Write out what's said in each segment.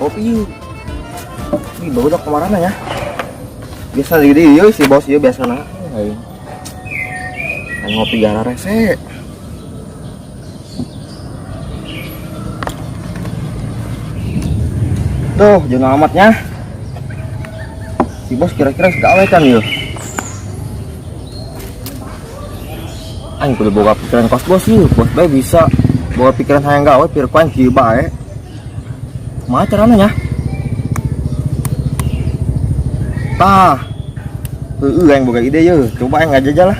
kopi. Ini baru udah kemana ya? Biasa gini yuk si bos yuk biasa na. Ngopi gara rese. Tuh, jangan amatnya. Si bos kira-kira segawe kan yuk. Aing kudu boga pikiran kos bos yuk. Bos bae bisa boga pikiran hayang gawe pir ku aing kieu bae. Kumaha carana nya? Tah. Heueuh aing boga ide yeuh. Coba aing ngajajal lah.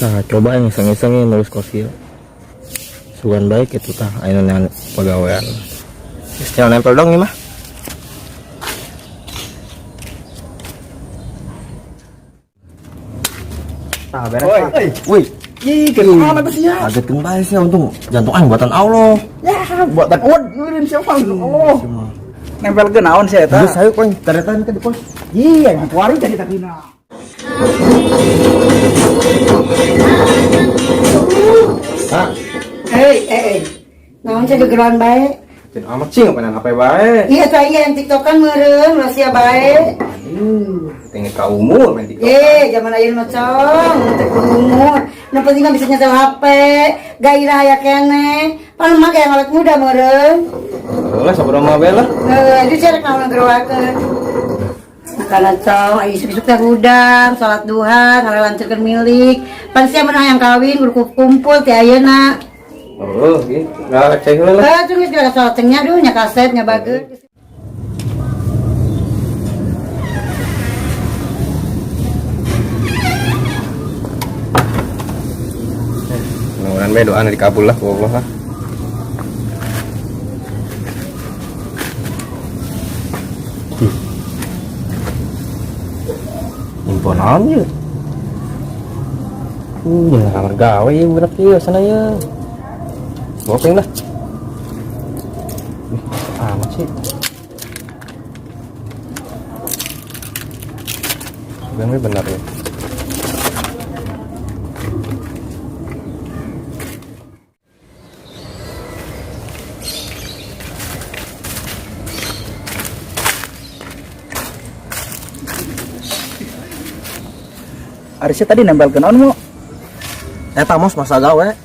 Nah, coba yang iseng-iseng nulis kosil. Sugan baik itu tah ayeuna pegawaian. Geus nempel dong nih mah. Tah beres. Woi. Ih, kenapa sih ya? Kagetin bae sih untung jantung aing buatan Allah. Ya, buatan on ngirim siapa Allah. Nempel ke naon sih eta? Geus hayu poin taretan ke di pos. Iya, ngatuari tadi takina. Hah? Naon cek gegeran bae? Cen amat sih ngapain HP bae. Iya teh yang tiktokan meureun rahasia bae. Tinggal ka umur main TikTok. Zaman ayeuna mah cong, teh umur. Nu penting kan bisa nyetel HP, gairah aya keneh. Pan mah kayak awet muda meureun. Lah sabaraha mah bae lah. Itu cerek naon gerowakeun. Makanan cong, isuk-isuk teh hudang, salat duha, ngalewanceurkeun milik. Pan sia mun hayang kawin kumpul teh ayeuna. Oh, gitu. Nggak cek heula lah. Tunggu segala salat cennya duh nya kaset nya bageun. Mudah-mudahan bae doa dikabul lah ku Allah lah. Impon aja. Jangan kamar gawe ya budak ieu sana ya. Bopeng dah. Amat sih. Sebenarnya benar ya. Arisnya tadi nempel ke naon mo? Eta mos masa gawe.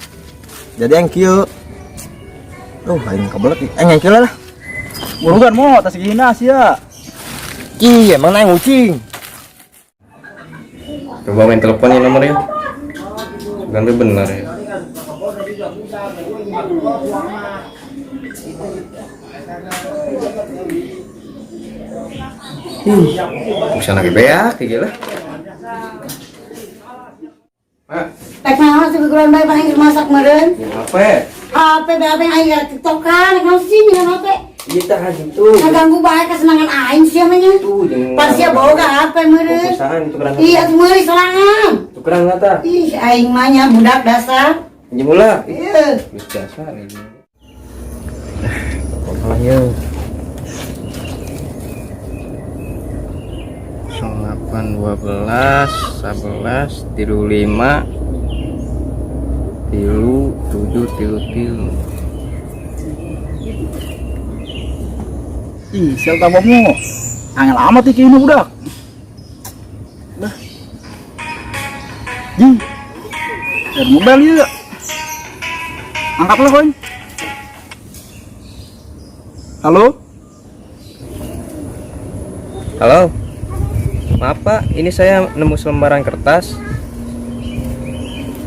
Jadi yang kieu. Aing kebelet. Yang kieu lah. Burugan mo, tas gihina sia. Iya, emang naik ucing. Coba main teleponnya nomornya. Ganti benar ya. Bisa lagi beak kayak lah. Tek naon sih gegeran bae paling masak meureun. Apa? HP yang aing gara tiktokan, naon sih dengan HP? Kita gitu. Ngaganggu bae kesenangan aing sia mah nya. Pas sia boga HP meureun. Iya atuh meuli sorangan. Tukeran ngata. Ih aing mah nya budak dasar. Pinjem ulah. Iya. Dasar ini. Pokoknya ya. 8 12 11 35 tilu 7 tilu tilu. Ih, sial tabokmu. Angel amat iki ini budak. Lah. Ji. Dan mobil ieu. Angkatlah koin. Halo? Halo. Maaf Pak, ini saya nemu selembaran kertas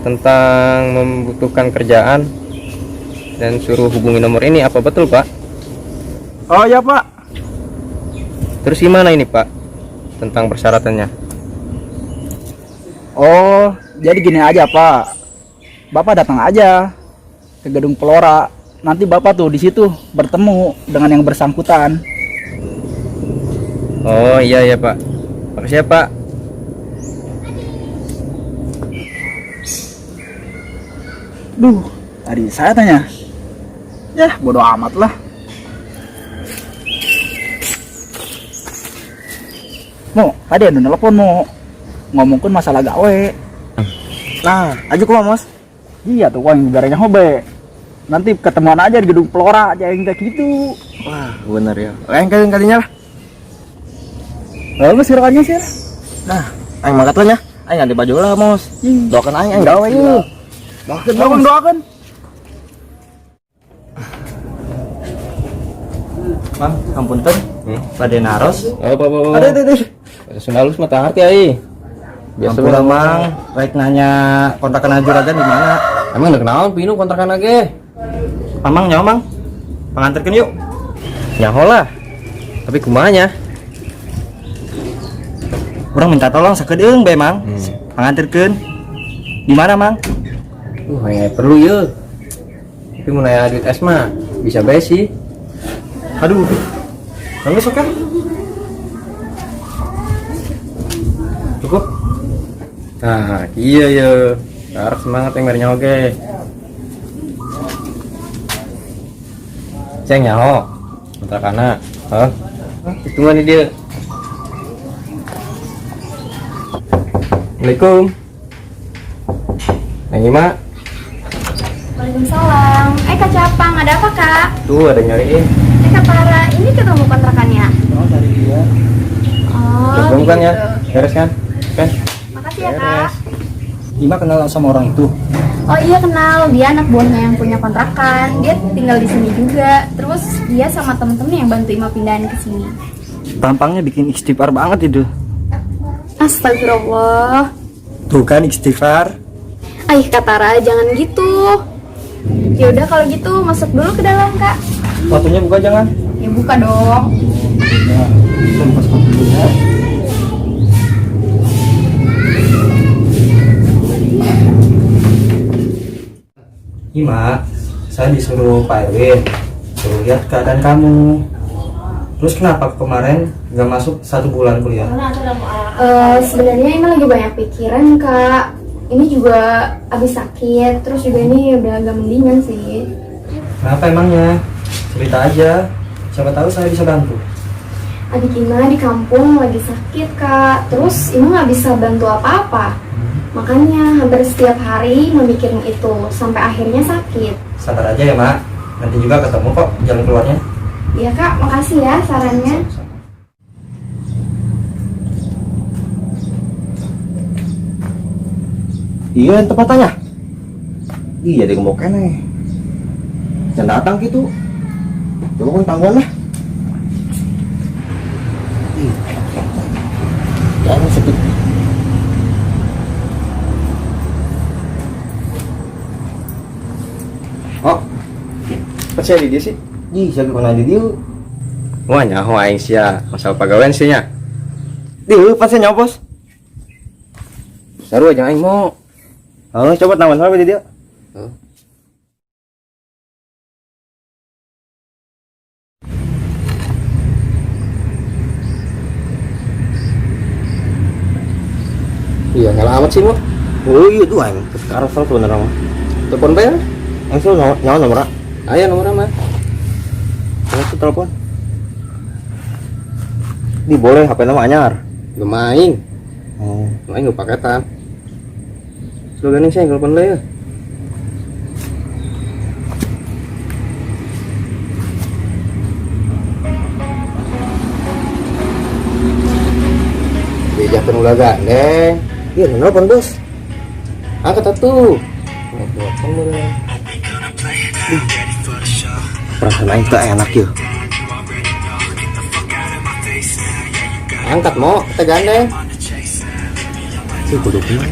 tentang membutuhkan kerjaan dan suruh hubungi nomor ini. Apa betul Pak? Oh ya Pak. Terus gimana ini Pak tentang persyaratannya? Oh, jadi gini aja Pak. Bapak datang aja ke gedung Pelora. Nanti Bapak tuh di situ bertemu dengan yang bersangkutan. Oh iya ya Pak. Makasih ya Pak. Duh, tadi saya tanya. Ya, bodo amat lah. Mo, tadi ada telepon mo. Ngomongin masalah gawe. Nah, aja ku Mas. Iya tuh Wang, garanya hobe. Nanti ketemuan aja di gedung Pelora aja yang kayak gitu. Wah, bener ya. Lain kalinya lah. Lalu sirokannya sih. Nah, aing mangkat lah nya. Aing ganti baju lah, Mos. Doakan aing gawe yuk. Doakan. Mang, ampunten. Pada naros. Apa. Ada. Sunalus mata hati ai. Biasa udah Mang, baik nanya kontrakan juragan di mana? Emang udah kenalan pinu kontrakan lagi. Amang nyawa Mang. Panganterkeun yuk. Nyaho lah. Tapi kumanya? Urang minta tolong sakedeung bae Mang. Panganterkeun. Di mana Mang? Perlu ya. Tapi mau nanya duit es mah bisa bae sih. Aduh. Nangis oke? Cukup. Nah, iya ya. Harus semangat yang barinya oke. Ceng nyaho. Kontrakana. Hah? Hitungan nih dia. Assalamualaikum. Neng Ima. Waalaikumsalam. Kak Capang, ada apa Kak? Tuh ada nyariin. Kak Para, ini ketemu kontrakannya? Oh, dari dia. Oh, Belum kan ya? gitu. Beres kan? Kan? Makasih ya Kak. Ima kenal sama orang itu. Oh iya kenal, dia anak buahnya yang punya kontrakan. Dia tinggal di sini juga. Terus dia sama temen-temen yang bantu Ima pindahin ke sini. Tampangnya bikin istighfar banget itu. Astagfirullah. Tuh kan istighfar. Kak Tara, jangan gitu. Ya udah kalau gitu masuk dulu ke dalam Kak. Waktunya buka jangan. Ya buka dong. Ima, saya disuruh Pak Erwin suruh lihat keadaan kamu. Terus kenapa kemarin nggak masuk 1 bulan kuliah? Sebenarnya ini lagi banyak pikiran Kak. Ini juga habis sakit, terus juga ini udah agak mendingan sih. Kenapa emangnya? Cerita aja, siapa tahu saya bisa bantu. Adik Ima di kampung lagi sakit Kak, terus Ima nggak bisa bantu apa-apa. Makanya hampir setiap hari memikirin itu, sampai akhirnya sakit. Sabar aja ya Mak, nanti juga ketemu kok jalan keluarnya. Iya Kak, makasih ya sarannya. Iya yang tepatnya. Iya dia ngomong kene. Jangan datang gitu. Coba kan tangguan lah. Jangan sedih. Oh. Percaya di dia sih? Ih, saya kenal di dia. Wah nyaho aing sia. Masalah pagawean sih nya. Dia pasti nyopos. Saru aja aing mau. Oh, coba taman apa di dia? Oh. Iya, ngalah amat sih, Mo. Oh iya tuh aing. Sekarang sebenarnya mah. Telepon bayar? Aing selalu nyawa nomor. Aya nomornya mah. Aku telepon. Ini boleh HP nama anyar. Lumayan. Oh. Lumayan gue paketan. Slogan saya telepon lah ya. Diajakan ulah gandeng. Iya, telepon bos. Angkat atuh. Perasaan aing tak enak ya. Angkat mau, kita gandeng. Sih kudu kena.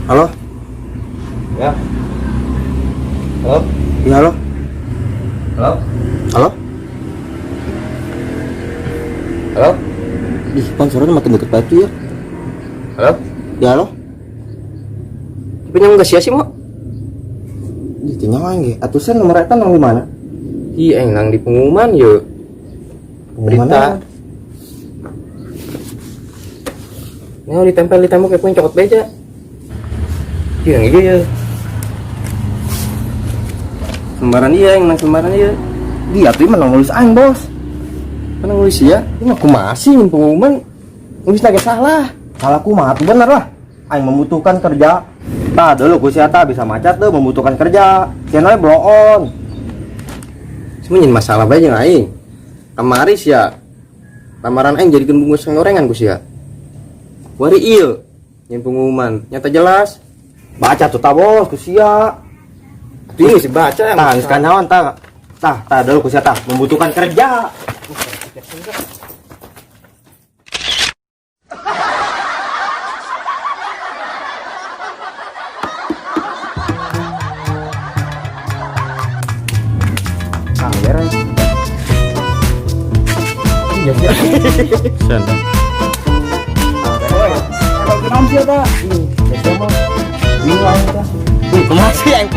Halo? Ya. Halo. Iya halo. Halo. Halo? Halo. Ih, pan suaranya makin deket batu ya. Halo. Ya halo? Tapi nyamuk gak sia sih mau? Ih, tinggal lagi. Atusan nomor eta nang di mana? Iya, nang di pengumuman yuk. Berita. Nah, ditempel di tembok kayak punya cokot beja. Iya, yang iya. Sembaran iya, yang nang sembaran iya. Dia tuh mana nulis aing, Bos. Mana nulis ya? Ini aku masih pengumuman. Wis lagi salah. Salahku mah atuh bener lah. Aing membutuhkan kerja. Tah dulu ku sia tah bisa macet tuh membutuhkan kerja. Channelnya blow on. Semuanya masalah bae jeung aing. Kamari sia. Lamaran aing jadikeun bungkus gorengan ku sia. Wari ieu. Nyen pengumuman nyata jelas. Baca tuh tah bos ku sia. Ini sih baca Tah geus kanaon tah. Tah dulu ku sia tah membutuhkan kerja. Kang beres. Iya sih. Sen. Kalau kenal sih ta. Biasa mah bingung tah. Kumaha sih aing?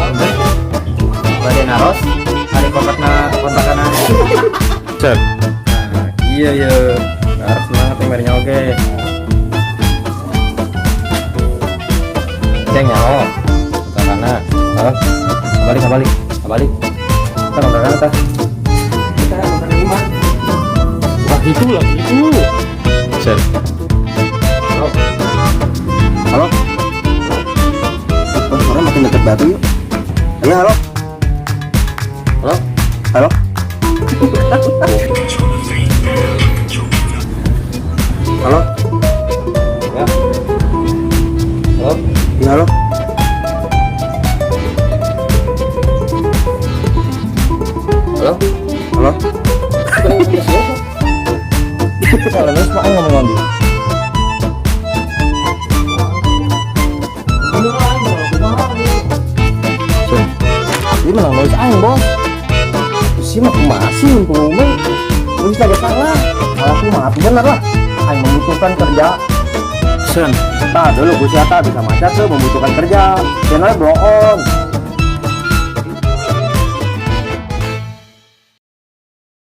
Bade naros, hari kontakana. Sen. Nah, iya ya. Harus semangat yang marinya oke. Ceng nyaho. Kontakana. Halo. Kembali. Kita kontakana tah. Kita bukan lima. Wah, itu. Sen. Halo. Halo. Oh, suara makin deket batu yuk. Iya, halo. Halo. Halo. Halo. Ya. Halo. Iya, halo. Halo. Halo. Keren ya siapa? Kalau nulis mah aing ngomong dia. Ini menang nulis aing, Bos. Si mah kumaha sih pengumuman. Nulis lagi salah. Salahku mah atuh bener lah. Aing membutuhkan kerja. Sen. Tah dulu ku sia tah bisa macet tuh membutuhkan kerja. Channelnya blow on.